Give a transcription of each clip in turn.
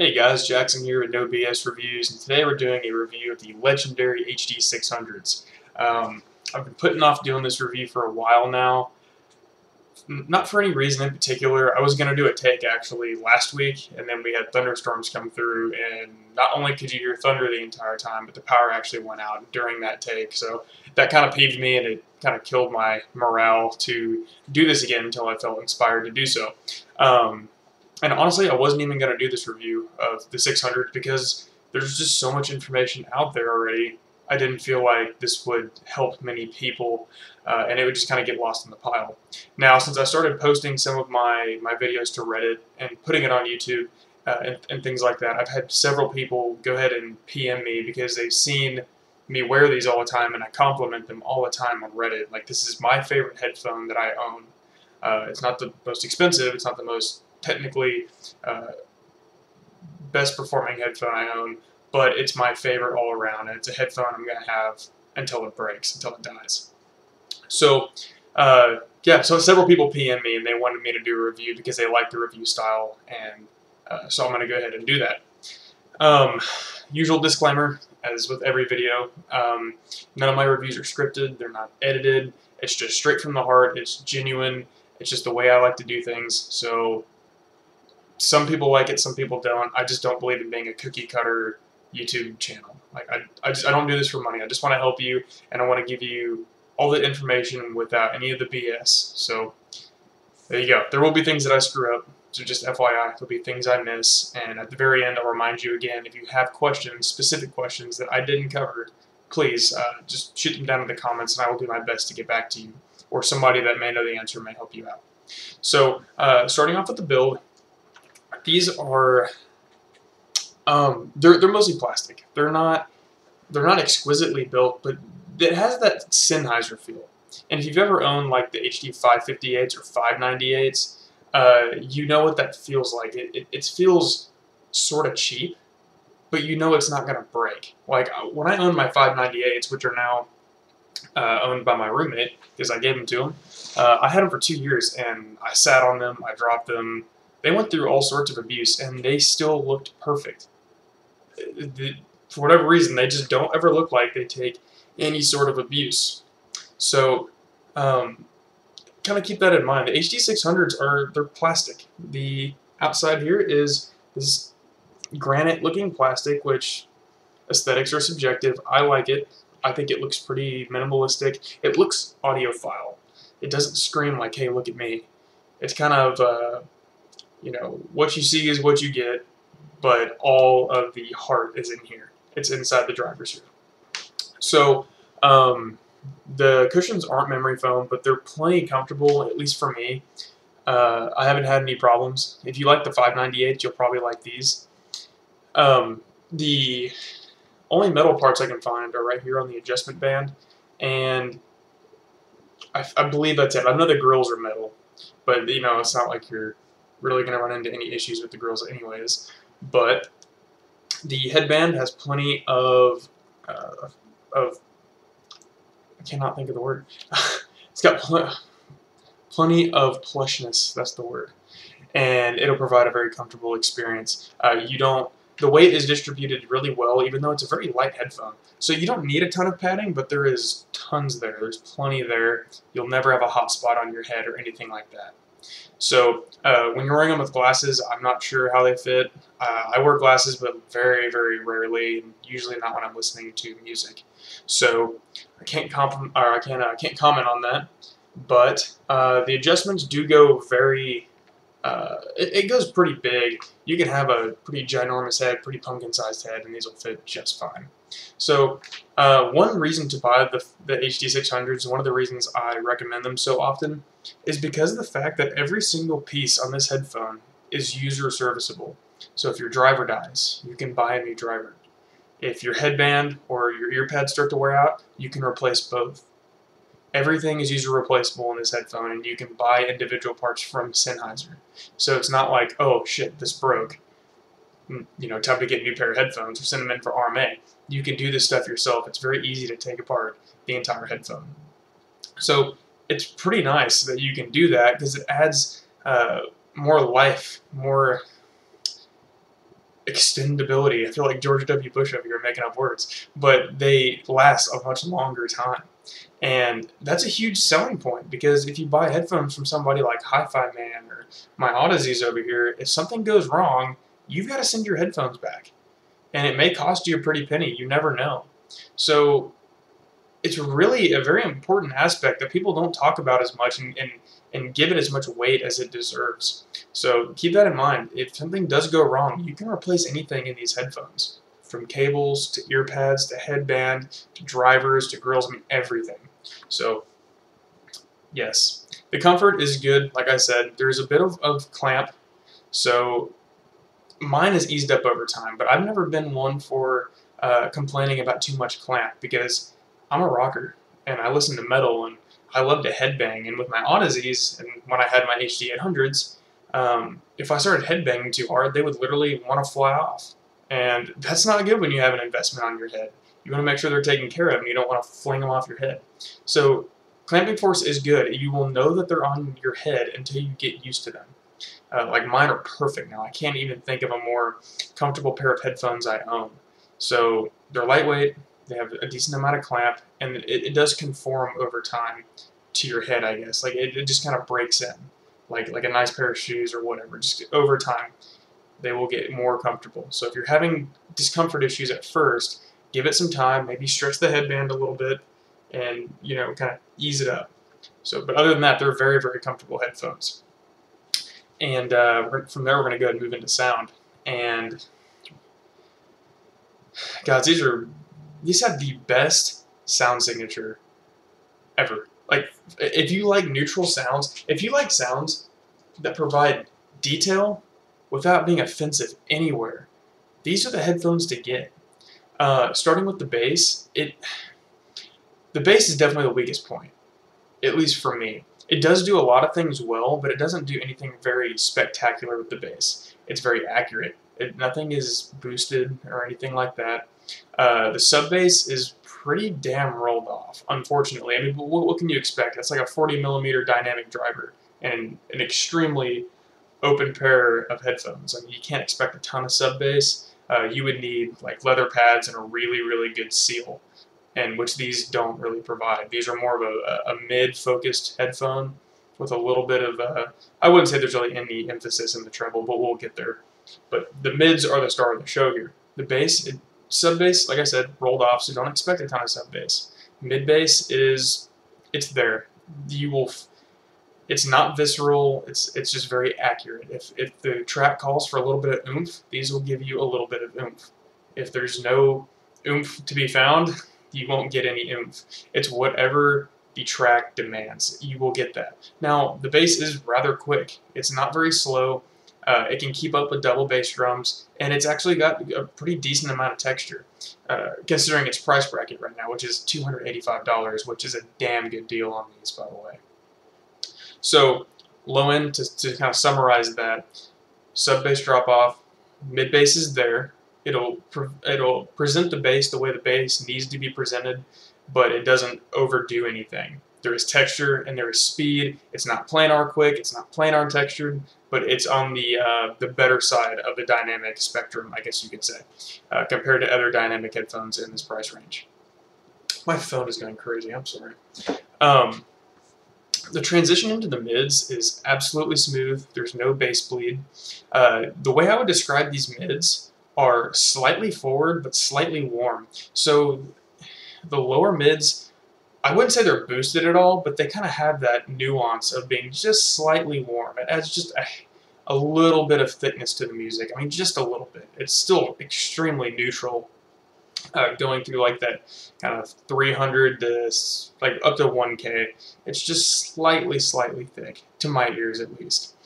Hey guys, Jackson here with No BS Reviews, and today we're doing a review of the legendary HD600s. I've been putting off doing this review for a while now, not for any reason in particular. I was going to do a take actually last week, and then we had thunderstorms come through, and not only could you hear thunder the entire time, but the power actually went out during that take, so that kind of peeved me, and it kind of killed my morale to do this again until I felt inspired to do so. And honestly, I wasn't even going to do this review of the 600 because there's just so much information out there already. I didn't feel like this would help many people, and it would just kind of get lost in the pile. Now, since I started posting some of my videos to Reddit and putting it on YouTube and things like that, I've had several people go ahead and PM me because they've seen me wear these all the time, and I compliment them all the time on Reddit. Like, this is my favorite headphone that I own. It's not the most expensive, it's not the most technically best performing headphone I own, but it's my favorite all around, and it's a headphone I'm going to have until it breaks, until it dies. So yeah, so several people PM me and they wanted me to do a review because they like the review style, and so I'm going to go ahead and do that. Usual disclaimer, as with every video, none of my reviews are scripted, they're not edited, it's just straight from the heart, it's genuine, it's just the way I like to do things. So some people like it, some people don't. I just don't believe in being a cookie cutter YouTube channel. Like I don't do this for money. I just want to help you, and I want to give you all the information without any of the BS. So there you go. There will be things that I screw up, so just FYI, there'll be things I miss. And at the very end, I'll remind you again, if you have questions, specific questions that I didn't cover, please just shoot them down in the comments, and I will do my best to get back to you. Or somebody that may know the answer may help you out. So starting off with the build. These are they're mostly plastic. They're not exquisitely built, but it has that Sennheiser feel. And if you've ever owned like the HD 558s or 598s, you know what that feels like. It feels sort of cheap, but you know it's not going to break. Like when I owned my 598s, which are now owned by my roommate because I gave them to him, I had them for 2 years, and I sat on them, I dropped them. They went through all sorts of abuse, and they still looked perfect. For whatever reason, they just don't ever look like they take any sort of abuse. So, kind of keep that in mind. The HD600s they're plastic. The outside here is this granite-looking plastic, which aesthetics are subjective. I like it. I think it looks pretty minimalistic. It looks audiophile. It doesn't scream like, hey, look at me. It's kind of you know, what you see is what you get, but all of the heart is in here. It's inside the driver's room. So the cushions aren't memory foam, but they're plenty comfortable, at least for me. I haven't had any problems. If you like the 598, you'll probably like these. The only metal parts I can find are right here on the adjustment band, and I believe that's it. I know the grills are metal, but you know, it's not like you're really going to run into any issues with the grills anyways. But the headband has plenty of I cannot think of the word. It's got plenty of plushness, that's the word, and it'll provide a very comfortable experience. The weight is distributed really well, even though it's a very light headphone. So you don't need a ton of padding, but there is tons there. There's plenty there. You'll never have a hot spot on your head or anything like that. So when you're wearing them with glasses, I'm not sure how they fit. I wear glasses, but very, very rarely, and usually not when I'm listening to music. So I can't comment on that. But the adjustments do go very. It goes pretty big. You can have a pretty ginormous head, pretty pumpkin-sized head, and these will fit just fine. So one reason to buy the HD600s, one of the reasons I recommend them so often, is because of the fact that every single piece on this headphone is user serviceable. So if your driver dies, you can buy a new driver. If your headband or your ear pads start to wear out, you can replace both. Everything is user replaceable in this headphone, and you can buy individual parts from Sennheiser. So it's not like, oh shit, this broke. You know, time to get a new pair of headphones or send them in for RMA. You can do this stuff yourself. It's very easy to take apart the entire headphone. So it's pretty nice that you can do that because it adds more life, more extendability. I feel like George W. Bush over here making up words, but they last a much longer time. And that's a huge selling point, because if you buy headphones from somebody like Hi-Fi Man or my Odysseys over here, if something goes wrong, you've got to send your headphones back. And it may cost you a pretty penny. You never know. So it's really a very important aspect that people don't talk about as much, and give it as much weight as it deserves. So keep that in mind. If something does go wrong, you can replace anything in these headphones, from cables to ear pads to headband to drivers to grills, I mean everything. So yes, the comfort is good. Like I said, there's a bit of clamp, so mine has eased up over time, but I've never been one for complaining about too much clamp, because I'm a rocker and I listen to metal and I love to headbang. And with my Odysseys, and when I had my HD 800s, if I started headbanging too hard, they would literally want to fly off. And that's not good when you have an investment on your head. You want to make sure they're taken care of, and you don't want to fling them off your head. So clamping force is good. You will know that they're on your head until you get used to them. Like mine are perfect now. I can't even think of a more comfortable pair of headphones I own. So they're lightweight, they have a decent amount of clamp, and it does conform over time to your head, I guess. Like it just kind of breaks in, like a nice pair of shoes or whatever. Just over time, they will get more comfortable. So if you're having discomfort issues at first, give it some time, maybe stretch the headband a little bit, and kind of ease it up. So, but other than that, they're very, very comfortable headphones. And from there, we're going to go ahead and move into sound. And guys, these have the best sound signature ever. Like, if you like neutral sounds, if you like sounds that provide detail without being offensive anywhere, these are the headphones to get. Starting with the bass, the bass is definitely the weakest point, at least for me. It does do a lot of things well, but it doesn't do anything very spectacular with the bass. It's very accurate. Nothing is boosted or anything like that. The sub bass is pretty damn rolled off, unfortunately. I mean, what can you expect? That's like a 40mm dynamic driver and an extremely open pair of headphones. I mean, you can't expect a ton of sub bass. You would need like leather pads and a really, really good seal, and which these don't really provide. These are more of a mid-focused headphone with a little bit of, I wouldn't say there's really any emphasis in the treble, but we'll get there. But the mids are the star of the show here. The bass, sub bass, like I said, rolled off, so don't expect a ton of sub bass. Mid bass it's there. It's not visceral, it's just very accurate. If the track calls for a little bit of oomph, these will give you a little bit of oomph. If there's no oomph to be found, you won't get any oomph. It's whatever the track demands. You will get that. Now, the bass is rather quick. It's not very slow. It can keep up with double bass drums, and it's actually got a pretty decent amount of texture, considering its price bracket right now, which is $285, which is a damn good deal on these, by the way. So, low end, to kind of summarize that, sub bass drop off, mid bass is there. It'll present the bass the way the bass needs to be presented, but it doesn't overdo anything. There is texture and there is speed. It's not planar quick, it's not planar textured, but it's on the better side of the dynamic spectrum, I guess you could say, compared to other dynamic headphones in this price range. My phone is going crazy, I'm sorry. The transition into the mids is absolutely smooth. There's no bass bleed. The way I would describe these mids are slightly forward but slightly warm. So the lower mids, I wouldn't say they're boosted at all, but they kind of have that nuance of being just slightly warm. It adds just a little bit of thickness to the music. I mean, just a little bit. It's still extremely neutral, going through like that kind of 300 to like up to 1K. It's just slightly thick, to my ears at least.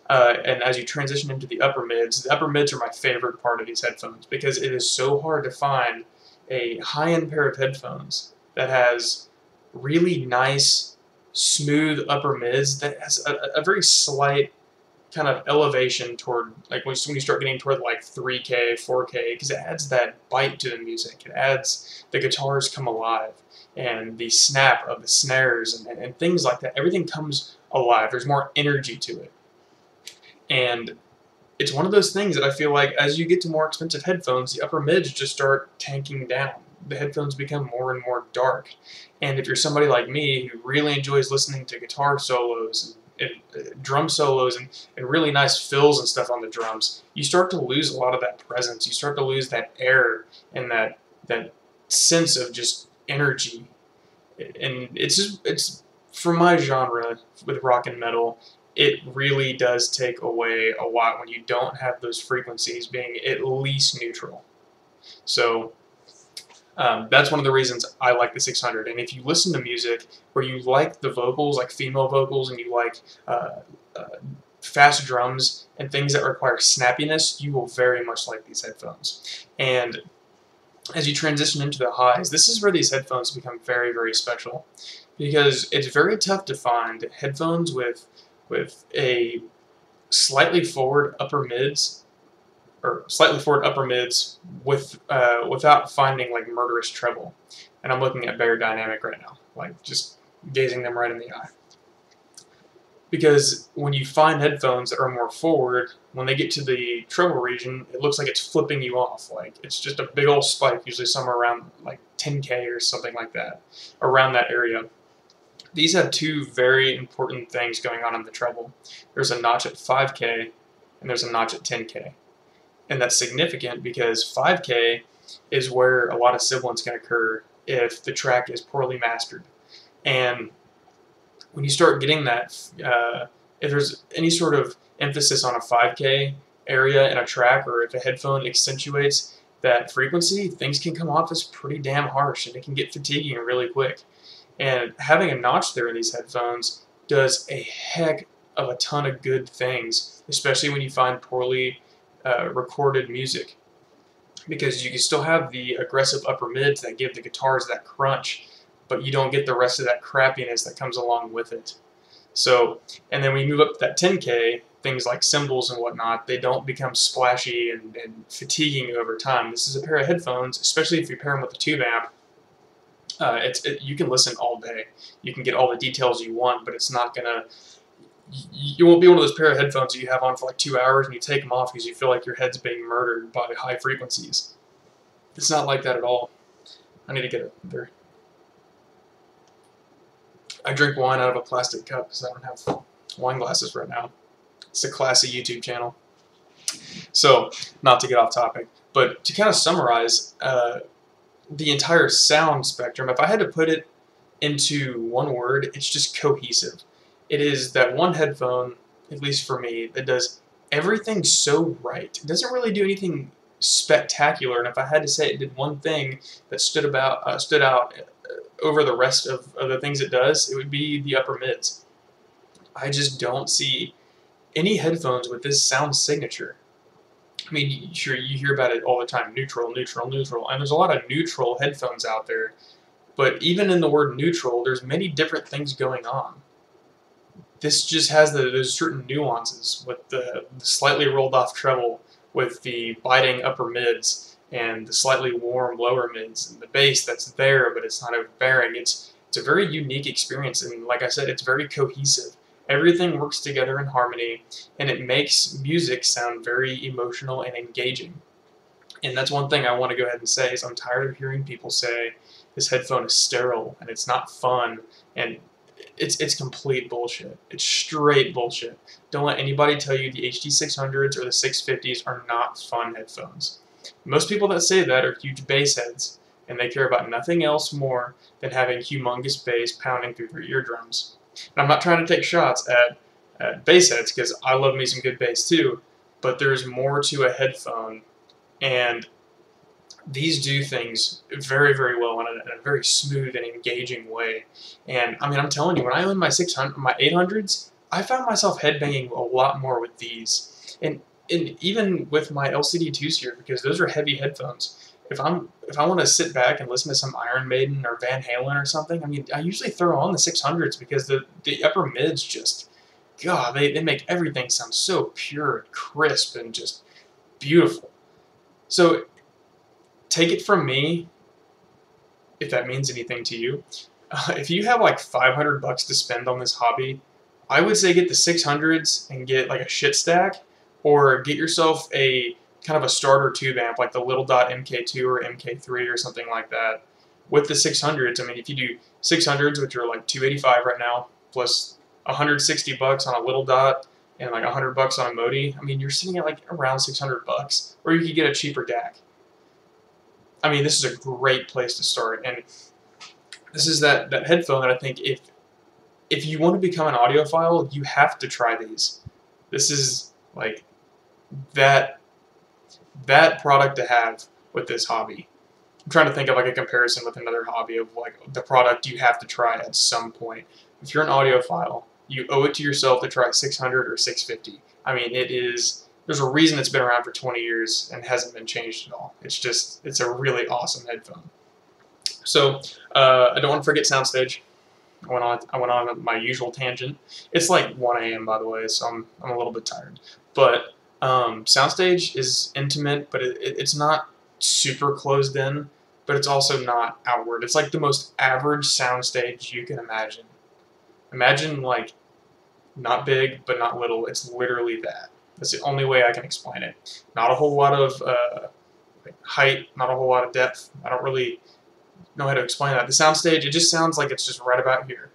And as you transition into the upper mids are my favorite part of these headphones, because it is so hard to find a high-end pair of headphones that has really nice, smooth upper mids that has a very slight kind of elevation toward, like when you start getting toward like 3K, 4K, because it adds that bite to the music. It adds, the guitars come alive, and the snap of the snares and things like that. Everything comes alive. There's more energy to it. And it's one of those things that I feel like as you get to more expensive headphones, the upper mids just start tanking down. The headphones become more and more dark. And if you're somebody like me who really enjoys listening to guitar solos and drum solos and really nice fills and stuff on the drums, you start to lose a lot of that presence. You start to lose that air and that sense of just energy. And it's for my genre with rock and metal, it really does take away a lot when you don't have those frequencies being at least neutral. So that's one of the reasons I like the 600. And if you listen to music where you like the vocals, like female vocals, and you like fast drums and things that require snappiness, you will very much like these headphones. And as you transition into the highs, this is where these headphones become very, very special, because it's very tough to find headphones with a slightly forward upper mids, or slightly forward upper mids with without finding like murderous treble. And I'm looking at Bear Dynamic right now, like just gazing them right in the eye. Because when you find headphones that are more forward, when they get to the treble region, it looks like it's flipping you off. Like it's just a big old spike, usually somewhere around like 10K or something like that, around that area. These have two very important things going on in the treble. There's a notch at 5K and there's a notch at 10K. And that's significant because 5K is where a lot of sibilance can occur if the track is poorly mastered. And when you start getting that, if there's any sort of emphasis on a 5K area in a track, or if a headphone accentuates that frequency, things can come off as pretty damn harsh and it can get fatiguing really quick. And having a notch there in these headphones does a heck of a ton of good things, especially when you find poorly recorded music, because you can still have the aggressive upper mids that give the guitars that crunch, but you don't get the rest of that crappiness that comes along with it. So, and then when you move up to that 10K, things like cymbals and whatnot, they don't become splashy and fatiguing over time. This is a pair of headphones, especially if you pair them with a tube amp. You can listen all day. You can get all the details you want, but it's not gonna. You won't be one of those pair of headphones that you have on for like 2 hours and you take them off because you feel like your head's being murdered by high frequencies. It's not like that at all. I need to get it. I drink wine out of a plastic cup because I don't have wine glasses right now. It's a classy YouTube channel. So, not to get off topic, but to kind of summarize the entire sound spectrum, if I had to put it into one word, it's just cohesive. It is that one headphone, at least for me, that does everything so right. It doesn't really do anything spectacular, and if I had to say it did one thing that stood out over the rest of the things it does, it would be the upper mids. I just don't see any headphones with this sound signature. I mean, sure, you hear about it all the time, neutral, neutral, neutral, and there's a lot of neutral headphones out there, but even in the word neutral, there's many different things going on. This just has those certain nuances with the slightly rolled off treble, with the biting upper mids, and the slightly warm lower mids, and the bass that's there but it's not overbearing. It's a very unique experience, and like I said, it's very cohesive. Everything works together in harmony, and it makes music sound very emotional and engaging. And that's one thing I want to go ahead and say, is I'm tired of hearing people say this headphone is sterile and it's not fun, and it's complete bullshit. It's straight bullshit. Don't let anybody tell you the HD600s or the 650s are not fun headphones. Most people that say that are huge bass heads, and they care about nothing else more than having humongous bass pounding through their eardrums. And I'm not trying to take shots at bass heads, because I love me some good bass too, but there's more to a headphone, and these do things very, very well in a very smooth and engaging way. And I mean, I'm telling you, when I owned my 800s, I found myself headbanging a lot more with these, and even with my LCD 2-series, because those are heavy headphones. If I want to sit back and listen to some Iron Maiden or Van Halen or something, I mean, I usually throw on the 600s, because the upper mids just, God, they make everything sound so pure and crisp and just beautiful. So take it from me, if that means anything to you, if you have like $500 to spend on this hobby, I would say get the 600s and get like a shit stack, or get yourself a kind of a starter tube amp like the Little Dot MK2 or MK3 or something like that. With the 600s, I mean, if you do 600s, which are like $285 right now, plus $160 on a Little Dot and like $100 on a Modi, I mean, you're sitting at like around $600, or you could get a cheaper DAC. I mean, this is a great place to start, and this is that headphone that I think if you want to become an audiophile, you have to try these. This is like that product to have with this hobby. I'm trying to think of like a comparison with another hobby of like the product you have to try at some point. If you're an audiophile, you owe it to yourself to try 600 or 650. I mean, there's a reason it's been around for 20 years and hasn't been changed at all. It's a really awesome headphone. So I don't want to forget Soundstage. I went on my usual tangent. It's like 1 a.m. by the way, so I'm a little bit tired. But Soundstage is intimate, but it's not super closed in, but it's also not outward. It's like the most average soundstage you can imagine. Imagine like not big, but not little. It's literally that. That's the only way I can explain it. Not a whole lot of height, not a whole lot of depth. I don't really know how to explain that. The soundstage, it just sounds like it's just right about here.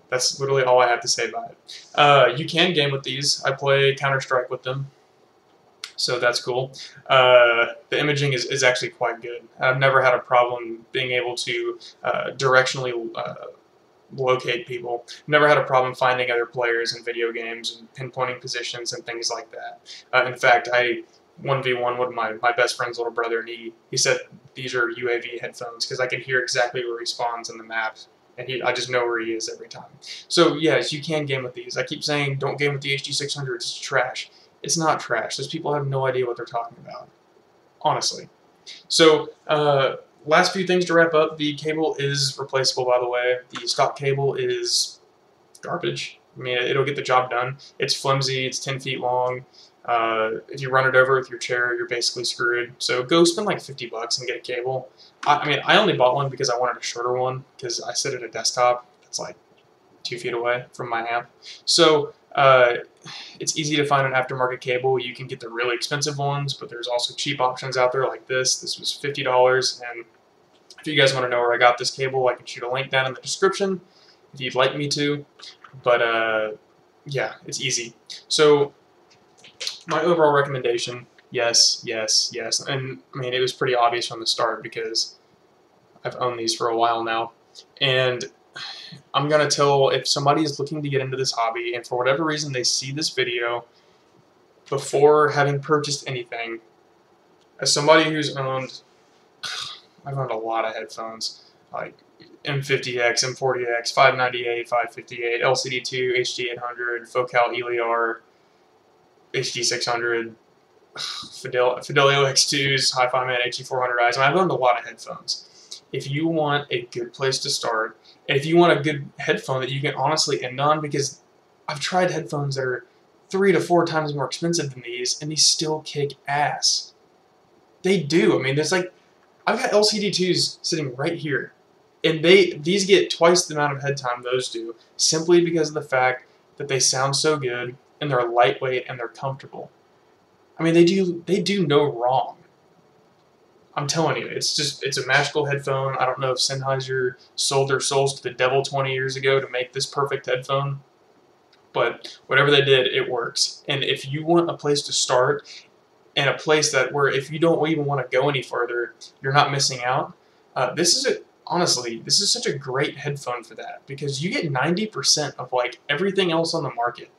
That's literally all I have to say about it. You can game with these. I play Counter-Strike with them, so that's cool. The imaging is actually quite good. I've never had a problem being able to directionally locate people. Never had a problem finding other players in video games and pinpointing positions and things like that. In fact, I 1v1 with my best friend's little brother, and he said these are UAV headphones because I can hear exactly where he spawns in the map, and I just know where he is every time. So yes, you can game with these. I keep saying don't game with the HD600, it's trash. It's not trash. Those people have no idea what they're talking about, honestly. So last few things to wrap up. The cable is replaceable, by the way. The stock cable is garbage. I mean, it'll get the job done. It's flimsy. It's 10 feet long. If you run it over with your chair, you're basically screwed. So go spend like $50 and get a cable. I mean, I only bought one because I wanted a shorter one because I sit at a desktop that's like 2 feet away from my amp. So it's easy to find an aftermarket cable. You can get the really expensive ones, but there's also cheap options out there like this. This was $50, and if you guys want to know where I got this cable, I can shoot a link down in the description if you'd like me to. But yeah, it's easy. So my overall recommendation, yes, yes, yes. And I mean, it was pretty obvious from the start because I've owned these for a while now. And I'm going to tell, if somebody is looking to get into this hobby and for whatever reason they see this video before having purchased anything, as somebody who's owned, I've owned a lot of headphones, like M50X, M40X, 598, 558, LCD2, HD800, Focal ELR, HD600, Fidelio X2s, Hi-Fi Man, HD400Is. I've owned a lot of headphones. If you want a good place to start, and if you want a good headphone that you can honestly end on, because I've tried headphones that are 3 to 4 times more expensive than these, and these still kick ass. They do. I mean, there's like, I've got LCD2s sitting right here, and these get twice the amount of head time those do, simply because of the fact that they sound so good, and they're lightweight, and they're comfortable. I mean, they do no wrong. I'm telling you, it's a magical headphone. I don't know if Sennheiser sold their souls to the devil 20 years ago to make this perfect headphone, but whatever they did, it works. And if you want a place to start, and a place where if you don't even want to go any further, you're not missing out, honestly, this is such a great headphone for that, because you get 90% of like everything else on the market.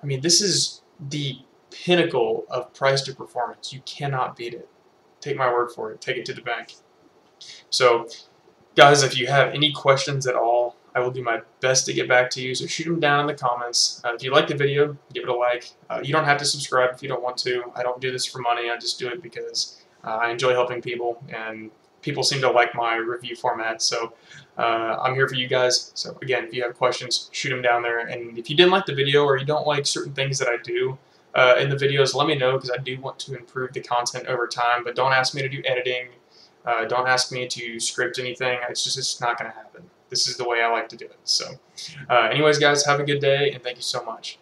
I mean, this is the pinnacle of price to performance. You cannot beat it. Take my word for it. Take it to the bank. So, guys, if you have any questions at all, I will do my best to get back to you. So shoot them down in the comments. If you like the video, give it a like. You don't have to subscribe if you don't want to. I don't do this for money. I just do it because I enjoy helping people, and people seem to like my review format. So I'm here for you guys. So again, if you have questions, shoot them down there. And if you didn't like the video, or you don't like certain things that I do in the videos, let me know, because I do want to improve the content over time. But don't ask me to do editing. Don't ask me to script anything. It's not going to happen. This is the way I like to do it. So anyways, guys, have a good day, and thank you so much.